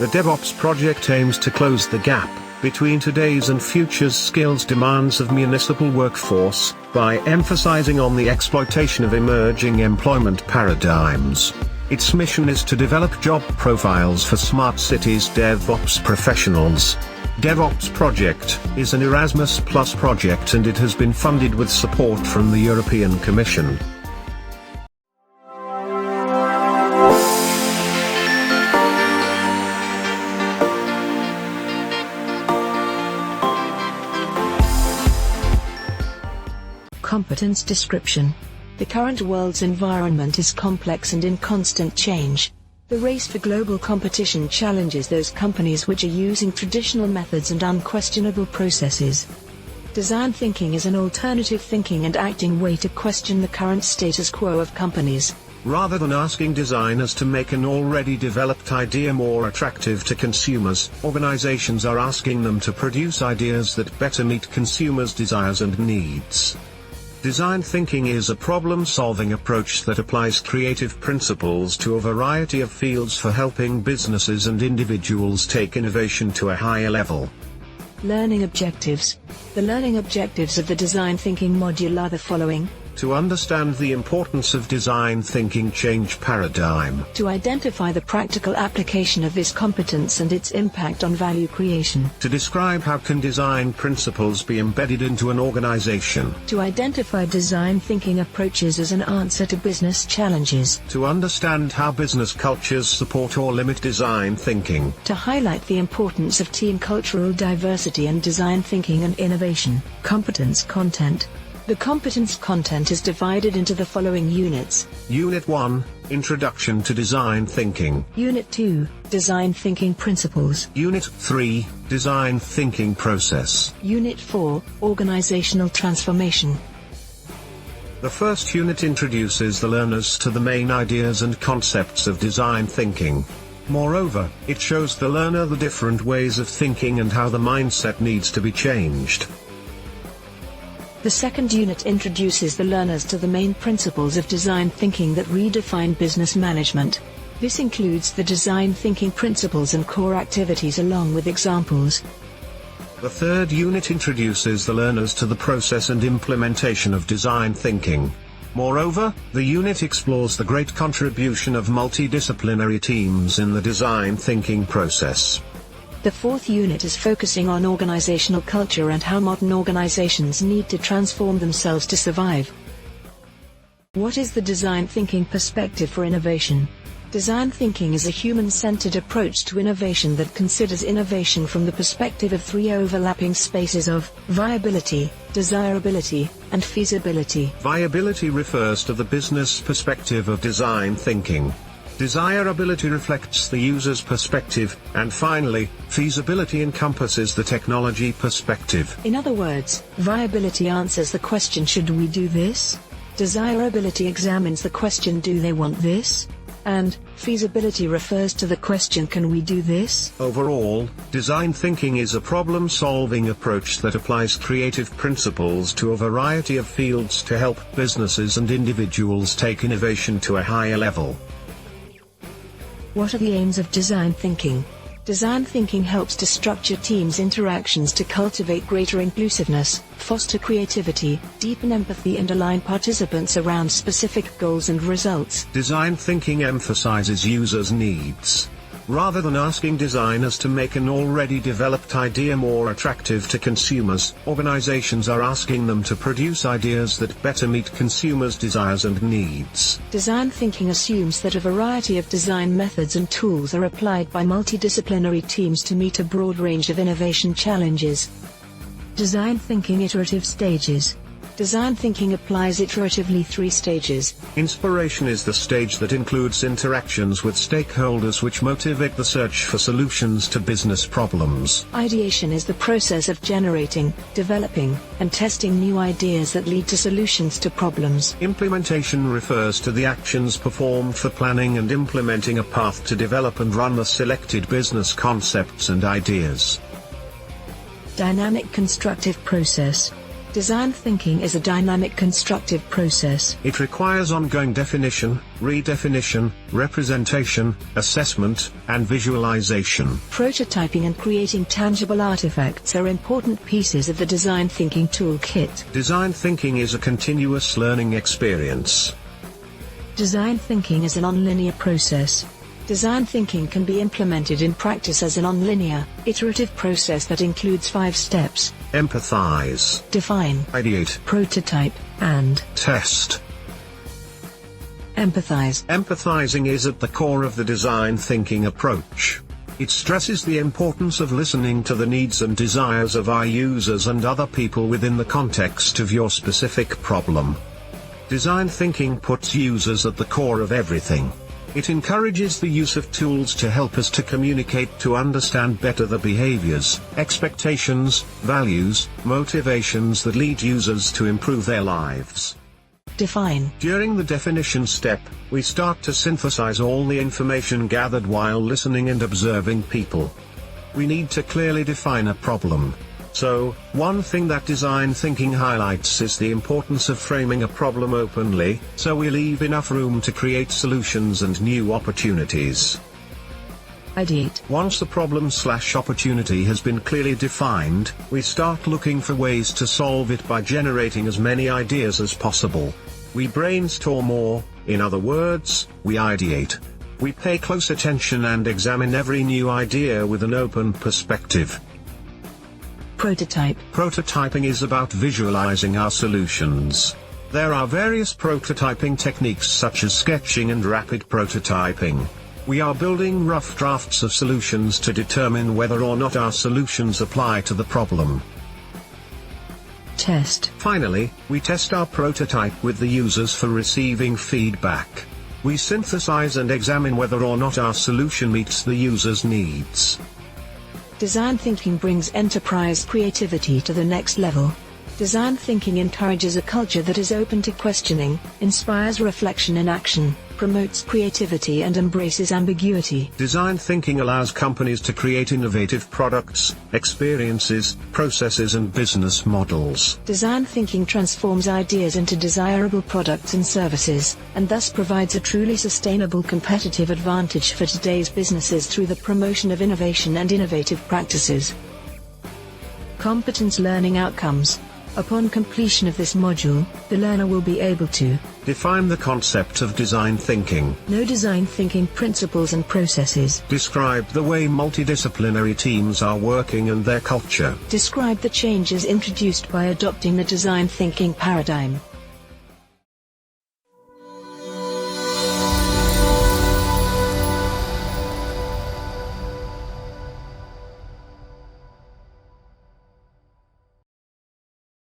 The DevOps project aims to close the gap between today's and future's skills demands of municipal workforce, by emphasizing on the exploitation of emerging employment paradigms. Its mission is to develop job profiles for smart cities DevOps professionals. DevOps project is an Erasmus Plus project and it has been funded with support from the European Commission. Competence description. The current world's environment is complex and in constant change. The race for global competition challenges those companies which are using traditional methods and unquestionable processes. Design thinking is an alternative thinking and acting way to question the current status quo of companies. Rather than asking designers to make an already developed idea more attractive to consumers, organizations are asking them to produce ideas that better meet consumers' desires and needs. Design thinking is a problem-solving approach that applies creative principles to a variety of fields for helping businesses and individuals take innovation to a higher level. Learning objectives. The learning objectives of the design thinking module are the following. To understand the importance of design thinking change paradigm. To identify the practical application of this competence and its impact on value creation. To describe how can design principles be embedded into an organization. To identify design thinking approaches as an answer to business challenges. To understand how business cultures support or limit design thinking. To highlight the importance of team cultural diversity and design thinking and innovation. Competence content. The competence content is divided into the following units. Unit 1, Introduction to Design Thinking. Unit 2, Design Thinking Principles. Unit 3, Design Thinking Process. Unit 4, Organizational Transformation. The first unit introduces the learners to the main ideas and concepts of design thinking. Moreover, it shows the learner the different ways of thinking and how the mindset needs to be changed. The second unit introduces the learners to the main principles of design thinking that redefine business management. This includes the design thinking principles and core activities along with examples. The third unit introduces the learners to the process and implementation of design thinking. Moreover, the unit explores the great contribution of multidisciplinary teams in the design thinking process. The fourth unit is focusing on organizational culture and how modern organizations need to transform themselves to survive. What is the design thinking perspective for innovation? Design thinking is a human-centered approach to innovation that considers innovation from the perspective of three overlapping spaces of viability, desirability, and feasibility. Viability refers to the business perspective of design thinking. Desirability reflects the user's perspective, and finally, feasibility encompasses the technology perspective. In other words, viability answers the question, should we do this? Desirability examines the question, do they want this? And feasibility refers to the question, can we do this? Overall, design thinking is a problem-solving approach that applies creative principles to a variety of fields to help businesses and individuals take innovation to a higher level. What are the aims of design thinking? Design thinking helps to structure teams' interactions to cultivate greater inclusiveness, foster creativity, deepen empathy and align participants around specific goals and results. Design thinking emphasizes users' needs. Rather than asking designers to make an already developed idea more attractive to consumers, organizations are asking them to produce ideas that better meet consumers' desires and needs. Design thinking assumes that a variety of design methods and tools are applied by multidisciplinary teams to meet a broad range of innovation challenges. Design thinking iterative stages. Design thinking applies iteratively 3 stages. Inspiration is the stage that includes interactions with stakeholders which motivate the search for solutions to business problems. Ideation is the process of generating, developing, and testing new ideas that lead to solutions to problems. Implementation refers to the actions performed for planning and implementing a path to develop and run the selected business concepts and ideas. Dynamic constructive process. Design thinking is a dynamic constructive process. It requires ongoing definition, redefinition, representation, assessment, and visualization. Prototyping and creating tangible artifacts are important pieces of the design thinking toolkit. Design thinking is a continuous learning experience. Design thinking is a nonlinear process. Design thinking can be implemented in practice as a nonlinear, iterative process that includes 5 steps: Empathize, define, ideate, prototype, and test. empathize. Empathizing is at the core of the design thinking approach. It stresses the importance of listening to the needs and desires of our users and other people within the context of your specific problem. Design thinking puts users at the core of everything. It encourages the use of tools to help us to communicate, to understand better the behaviors, expectations, values, motivations that lead users to improve their lives. Define. During the definition step, we start to synthesize all the information gathered while listening and observing people. We need to clearly define a problem. So, one thing that design thinking highlights is the importance of framing a problem openly, so we leave enough room to create solutions and new opportunities. Ideate. Once the problem/opportunity has been clearly defined, we start looking for ways to solve it by generating as many ideas as possible. We brainstorm, or, in other words, we ideate. We pay close attention and examine every new idea with an open perspective. Prototype. Prototyping is about visualizing our solutions. There are various prototyping techniques such as sketching and rapid prototyping. We are building rough drafts of solutions to determine whether or not our solutions apply to the problem. Test. Finally, we test our prototype with the users for receiving feedback. We synthesize and examine whether or not our solution meets the user's needs. Design thinking brings enterprise creativity to the next level. Design thinking encourages a culture that is open to questioning, inspires reflection and action, promotes creativity and embraces ambiguity. Design thinking allows companies to create innovative products, experiences, processes and business models. Design thinking transforms ideas into desirable products and services, and thus provides a truly sustainable competitive advantage for today's businesses through the promotion of innovation and innovative practices. Competence learning outcomes. Upon completion of this module, the learner will be able to define the concept of design thinking, know design thinking principles and processes, describe the way multidisciplinary teams are working and their culture, describe the changes introduced by adopting the design thinking paradigm,